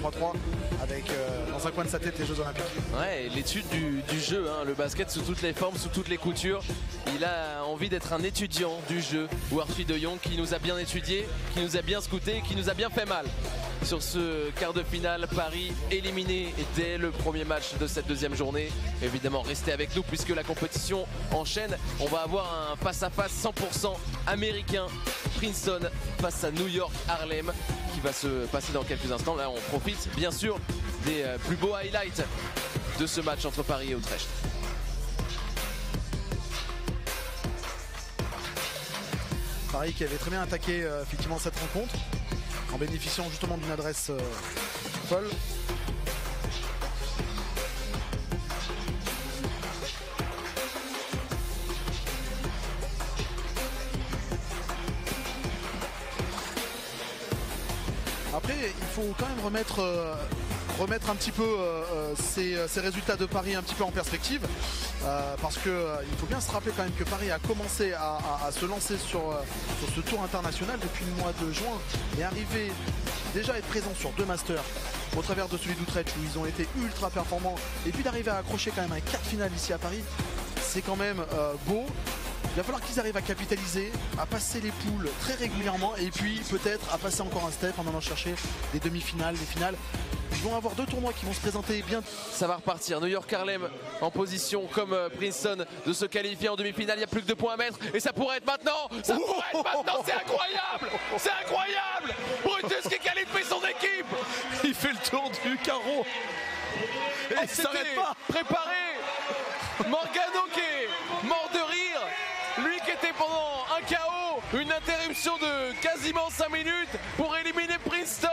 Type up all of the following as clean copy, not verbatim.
3-3 avec dans un coin de sa tête les Jeux Olympiques. Ouais, l'étude du jeu, hein, le basket sous toutes les formes, sous toutes les coutures. Il a envie d'être un étudiant du jeu. Warfi de Jong qui nous a bien étudié, qui nous a bien scouté, qui nous a bien fait mal. Sur ce quart de finale, Paris éliminé dès le premier match de cette deuxième journée. Évidemment, restez avec nous puisque la compétition enchaîne. On va avoir un face-à-face 100% américain. Princeton face à New York Harlem qui va se passer dans quelques instants. Là, on profite bien sûr des plus beaux highlights de ce match entre Paris et Utrecht. Paris qui avait très bien attaqué effectivement cette rencontre en bénéficiant justement d'une adresse folle. Après, il faut quand même remettre un petit peu ces résultats de Paris un petit peu en perspective parce que il faut bien se rappeler quand même que Paris a commencé à se lancer sur ce tour international depuis le mois de juin et arrivé déjà à être présent sur 2 masters au travers de celui d'Utrecht où ils ont été ultra performants et puis d'arriver à accrocher quand même un quart de finale ici à Paris, c'est quand même beau. Il va falloir qu'ils arrivent à capitaliser, à passer les poules très régulièrement et puis peut-être à passer encore un step en allant chercher des demi-finales, des finales. Ils vont avoir 2 tournois qui vont se présenter bien. Ça va repartir. New York Harlem en position comme Princeton de se qualifier en demi-finale. Il n'y a plus que 2 points à mettre et ça pourrait être maintenant. Ça pourrait être maintenant. C'est incroyable. C'est incroyable. Brutus qui qualifie son équipe. Il fait le tour du carreau. Et il s'arrête pas. Préparé. Morgano qui est mort de rire. Lui qui était pendant un KO, une interruption de quasiment 5 minutes pour éliminer Princeton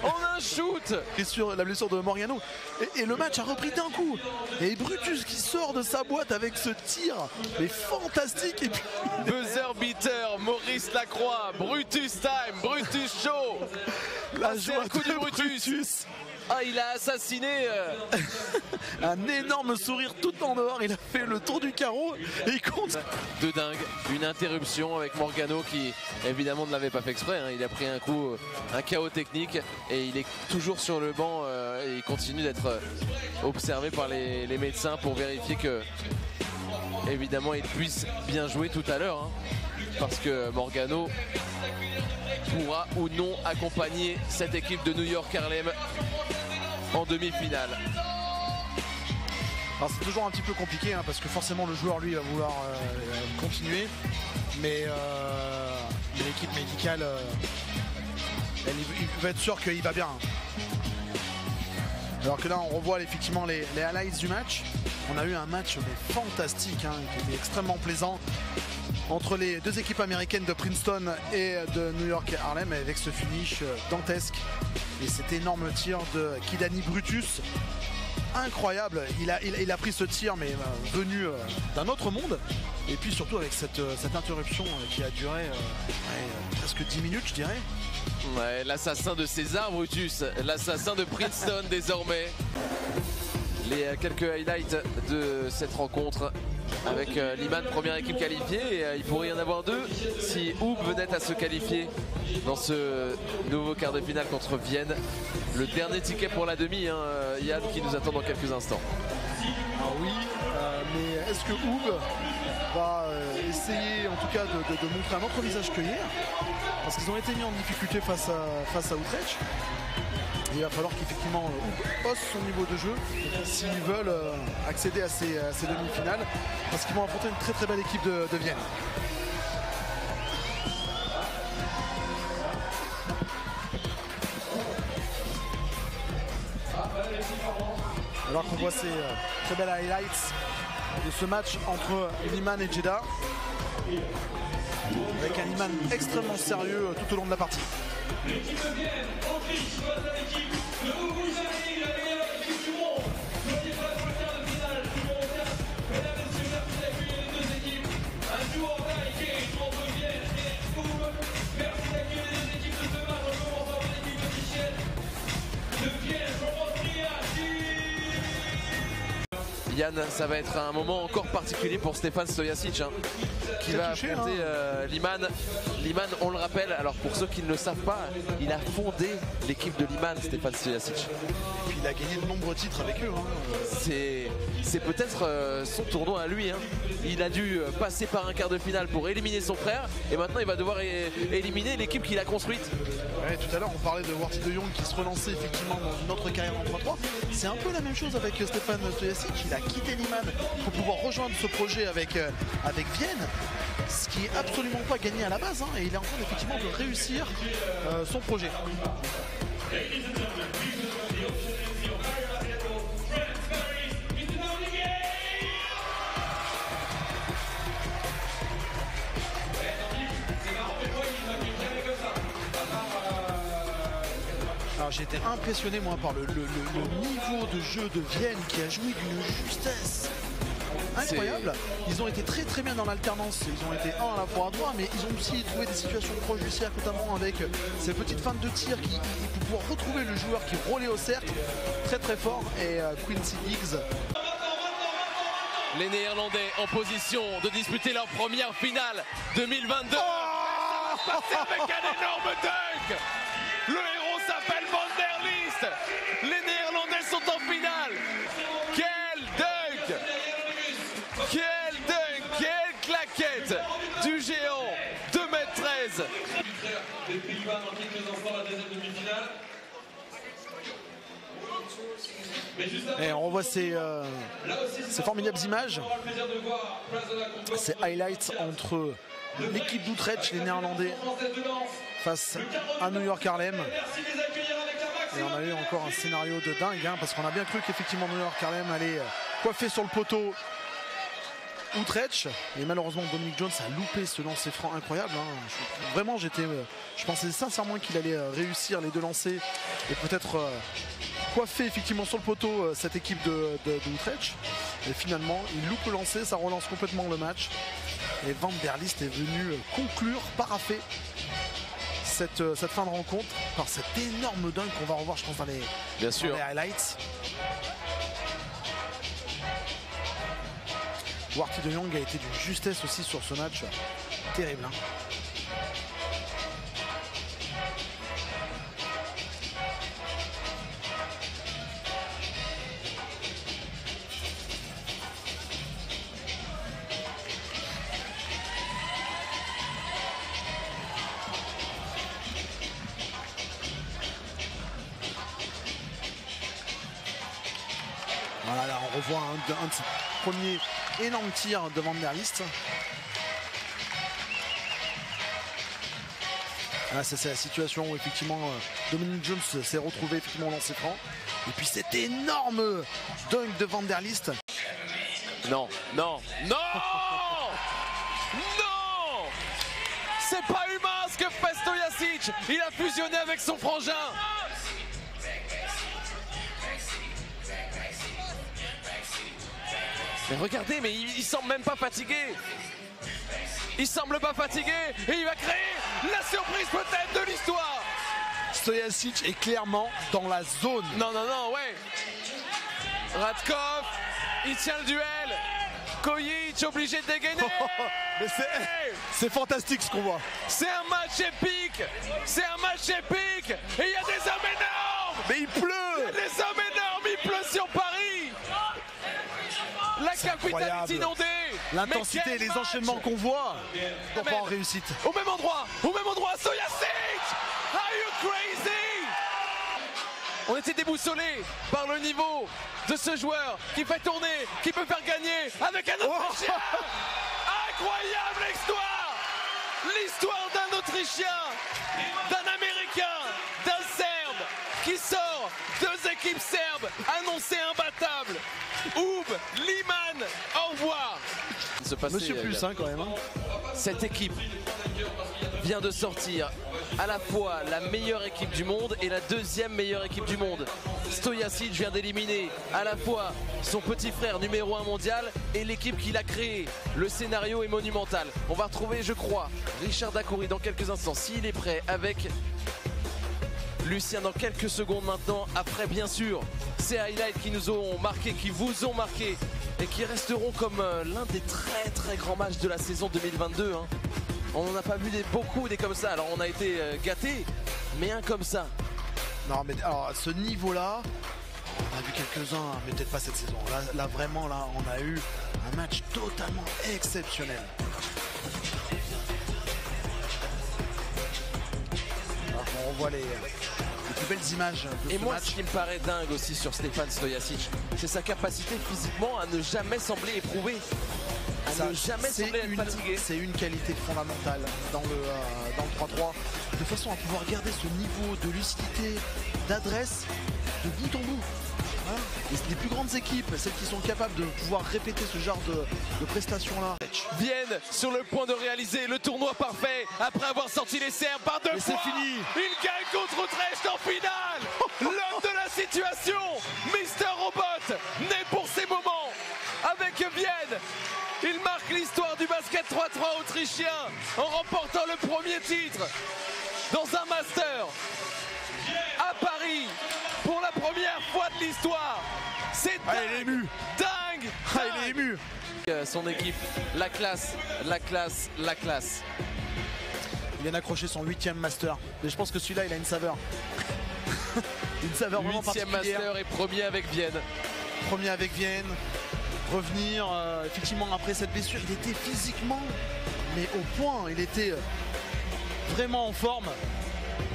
en un shoot. Et sur la blessure de Morgano. Et le match a repris d'un coup. Et Brutus qui sort de sa boîte avec ce tir. Mais fantastique. Et puis... Buzzer beater, Maurice Lacroix, Brutus time, Brutus show. La joie coup de Brutus. Ah, il a assassiné un énorme sourire tout en dehors. Il a fait le tour du carreau et il compte. De dingue, une interruption avec Morgano qui évidemment ne l'avait pas fait exprès, hein. Il a pris un coup, un KO technique et il est toujours sur le banc et il continue d'être observé par les médecins pour vérifier que évidemment il puisse bien jouer tout à l'heure, hein, parce que Morgano pourra ou non accompagner cette équipe de New York Harlem en demi-finale. Alors c'est toujours un petit peu compliqué hein, parce que forcément le joueur lui va vouloir continuer, mais l'équipe médicale il va être sûr qu'il va bien. Alors que là on revoit effectivement les highlights du match. On a eu un match mais fantastique hein, qui était extrêmement plaisant entre les 2 équipes américaines de Princeton et de New York Harlem avec ce finish dantesque et cet énorme tir de Kidani Brutus. Incroyable, il a pris ce tir mais venu d'un autre monde et puis surtout avec cette interruption qui a duré presque 10 minutes je dirais. Ouais, l'assassin de César Brutus, l'assassin de Princeton désormais. Les quelques highlights de cette rencontre avec Liman, première équipe qualifiée et il pourrait y en avoir 2 si Hub venait à se qualifier dans ce nouveau quart de finale contre Vienne. Le dernier ticket pour la demi, hein, Yann, qui nous attend dans quelques instants. Ah oui, mais est-ce que Hub va essayer en tout cas de montrer un autre visage que hier, parce qu'ils ont été mis en difficulté face à Utrecht. Il va falloir qu'effectivement Hub hausse son niveau de jeu s'ils veulent accéder à ces demi-finales, parce qu'ils vont affronter une très très belle équipe de Vienne. Alors qu'on voit ces très belles highlights de ce match entre Liman et Jeddah, avec un Liman extrêmement sérieux tout au long de la partie. Yann, ça va être un moment encore particulier pour Stefan Stojacic, hein. qui va affronter Liman. Liman, on le rappelle, alors pour ceux qui ne le savent pas, il a fondé l'équipe de Liman, Stefan Stojacic. Et puis il a gagné de nombreux titres avec eux. C'est peut-être son tournoi à lui. Il a dû passer par un quart de finale pour éliminer son frère et maintenant il va devoir éliminer l'équipe qu'il a construite. Ouais, tout à l'heure on parlait de Warty de Jong qui se relançait effectivement dans une autre carrière en 3-3. C'est un peu la même chose avec Stefan Stojacic. Il a quitté Liman pour pouvoir rejoindre ce projet avec Vienne, ce qui est absolument pas gagné à la base, et il est en train effectivement de réussir son projet. Alors j'ai été impressionné moi par le niveau de jeu de Vienne qui a joué d'une justesse incroyable. Ils ont été très très bien dans l'alternance. Ils ont été à la fois à droite, mais ils ont aussi trouvé des situations proches du cercle, notamment avec ces petites feintes de tir pour pouvoir retrouver le joueur qui roulait au cercle très très fort, et Quincy Higgs. Les Néerlandais en position de disputer leur première finale 2022. Ça va se passer avec un énorme dunk. Le héros s'appelle Van der List. Les Néerlandais sont en finale. Quel dunk! Quel dunk! Quelle claquette du géant, 2m13. Les Pays-Bas dans quelques instants la deuxième demi-finale. Et on revoit ces formidables images, ces highlights entre l'équipe d'Utrecht, les Néerlandais, face à New York Harlem. Et on a eu encore un scénario de dingue, parce qu'on a bien cru qu'effectivement New York Harlem allait coiffer sur le poteau Utrecht, et malheureusement Dominic Jones a loupé ce lancer franc incroyable. Vraiment, je pensais sincèrement qu'il allait réussir les deux lancers et peut-être coiffer effectivement sur le poteau cette équipe de Utrecht. Et finalement, il loupe le lancer, ça relance complètement le match. Et Van der List est venu conclure, paraffer cette fin de rencontre par cet énorme dunk qu'on va revoir, je pense, dans les highlights. Warty de Jong a été d'une justesse aussi sur ce match, terrible. Voilà, on revoit un de ses premiers énormes tirs de Van der List. Là, c'est la situation où effectivement Dominic Jones s'est retrouvé effectivement au lancer franc. Et puis cet énorme dunk de Van der List. Non, non, non. Non. C'est pas humain ce que fait Stojacic. Il a fusionné avec son frangin. Mais regardez, mais il semble même pas fatigué. Il semble pas fatigué et il va créer la surprise peut-être de l'histoire. Stojacic est clairement dans la zone. Non, non, non, ouais. Radkov, il tient le duel. Kojic obligé de dégainer. Mais c'est fantastique ce qu'on voit. C'est un match épique. C'est un match épique. Et il y a des hommes énormes. Mais il pleut. Il y a des hommes énormes. Il pleut sur Paris. La capitale est inondée. L'intensité et les enchaînements qu'on voit sont pas en réussite. Au même endroit, Stojacic. Are you crazy? On était déboussolés par le niveau de ce joueur qui fait tourner, qui peut faire gagner avec un Autrichien. Incroyable histoire. L'histoire d'un Autrichien, d'un Américain, d'un Serbe qui sort, deux équipes serbes annoncées imbattables. Oub, Liman, au revoir. Monsieur Plus quand même. Cette équipe vient de sortir à la fois la meilleure équipe du monde et la deuxième meilleure équipe du monde. Stojacic vient d'éliminer à la fois son petit frère numéro 1 mondial et l'équipe qu'il a créée. Le scénario est monumental. On va retrouver, je crois, Richard Dacoury dans quelques instants, s'il est prêt, avec Lucien dans quelques secondes maintenant, après bien sûr ces highlights qui nous ont marqué, qui vous ont marqué et qui resteront comme l'un des très grands matchs de la saison 2022. Hein. On n'en a pas vu beaucoup des comme ça, alors on a été gâtés, mais un comme ça. Non mais alors à ce niveau-là, on a vu quelques-uns, mais peut-être pas cette saison. Là vraiment, là, on a eu un match totalement exceptionnel. Alors, on revoit les plus belles images de Et ce moi, match. ce qui me paraît dingue aussi sur Stefan Stojacic, c'est sa capacité physiquement à ne jamais sembler éprouvé, à ne jamais sembler être fatigué. C'est une qualité fondamentale dans le 3-3, de façon à pouvoir garder ce niveau de lucidité, d'adresse, de bout en bout. Hein, et les plus grandes équipes, celles qui sont capables de pouvoir répéter ce genre de prestations-là. Viennent sur le point de réaliser le tournoi parfait après avoir sorti les Serbes par 2 fois. c'est fini. Il gagne contre Utrecht en finale. L'homme de la situation, Mister Robot, né pour ces moments. Avec Vienne, il marque l'histoire du basket 3-3 autrichien en remportant le premier titre dans un master à Paris pour la première fois de l'histoire. C'est dingue. Ah, il est ému. Dingue. Ah, il est ému. Son équipe, la classe, la classe, la classe. Il vient d'accrocher son 8e master. Mais je pense que celui-là, il a une saveur. Une saveur vraiment 8e particulière. master et premier avec Vienne. Premier avec Vienne. Revenir, effectivement, après cette blessure, il était physiquement, mais au point, il était vraiment en forme.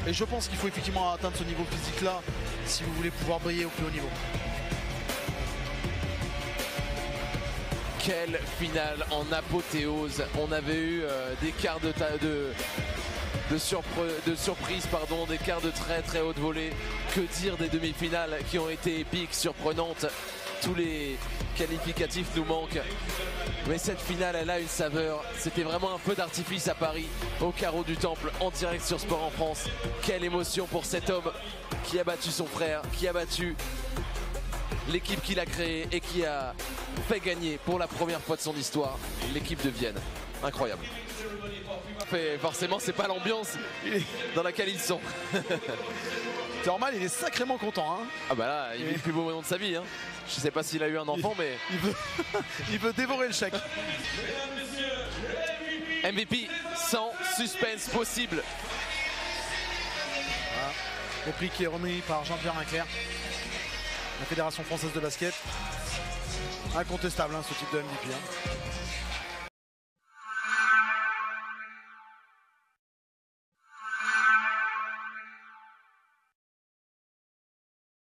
Et je pense qu'il faut effectivement atteindre ce niveau physique-là si vous voulez pouvoir briller au plus haut niveau. Quelle finale en apothéose. On avait eu des quarts de surprise, pardon, des quarts de très haute volée. Que dire des demi-finales qui ont été épiques, surprenantes. Tous les qualificatifs nous manquent. Mais cette finale, elle a une saveur. C'était vraiment un feu d'artifice à Paris, au carreau du Temple, en direct sur Sport en France. Quelle émotion pour cet homme qui a battu son frère, qui a battu l'équipe qu'il a créée et qui a fait gagner pour la première fois de son histoire l'équipe de Vienne. Incroyable. Et forcément, c'est pas l'ambiance dans laquelle ils sont. C'est normal, il est sacrément content. Hein. Ah bah là, il vit le plus beau moment de sa vie. Hein. Je sais pas s'il a eu un enfant, mais Il veut dévorer le chèque. MVP sans suspense possible. Voilà. Le prix qui est remis par Jean-Pierre Inclair, la Fédération française de basket. Incontestable, hein, ce type de MVP. Hein.